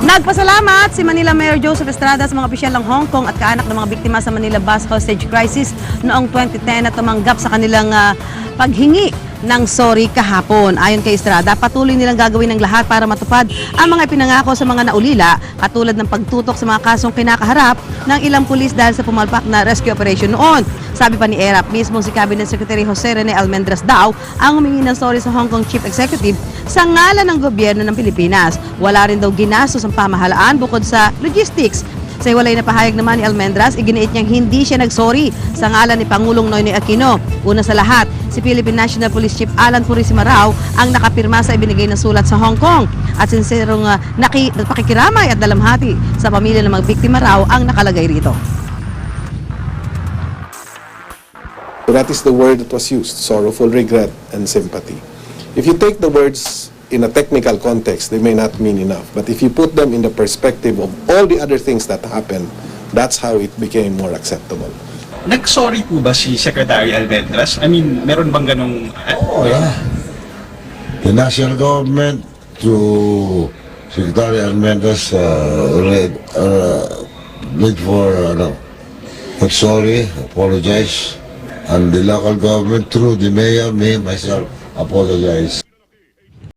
Nagpasalamat si Manila Mayor Joseph Estrada sa mga opisyal ng Hong Kong at kaanak ng mga biktima sa Manila bus hostage crisis noong 2010 at tumanggap sa kanilang paghingi ng sorry kahapon. Ayon kay Estrada, patuloy nilang gagawin ng lahat para matupad ang mga ipinangako sa mga naulila, katulad ng pagtutok sa mga kasong kinakaharap ng ilang pulis dahil sa pumalpak na rescue operation noon. Sabi pa ni ERAP, mismo si Cabinet Secretary Jose Rene Almendras daw ang humingi ng sorry sa Hong Kong Chief Executive sa ngalan ng gobyerno ng Pilipinas. Wala rin daw ginastos ang pamahalaan bukod sa logistics. Sa hiwalay na pahayag naman ni Almendras, iginiit niyang hindi siya nagsorry sa ngalan ni Pangulong Noynoy Aquino. Una sa lahat, si Philippine National Police Chief Alan Purisima raw ang nakapirma sa ibinigay na sulat sa Hong Kong. At sinserong pakikiramay at dalamhati sa pamilya ng mga biktima raw ang nakalagay rito. So that is the word that was used, sorrowful, regret, and sympathy. If you take the words in a technical context, they may not mean enough. But if you put them in the perspective of all the other things that happened, that's how it became more acceptable. Nag-sorry po ba si Secretary Almendras? I mean, meron bang ganong... Oh, yeah. The national government to Secretary Almendras need for sorry, apologize, and the local government through the mayor, me, myself, apologize.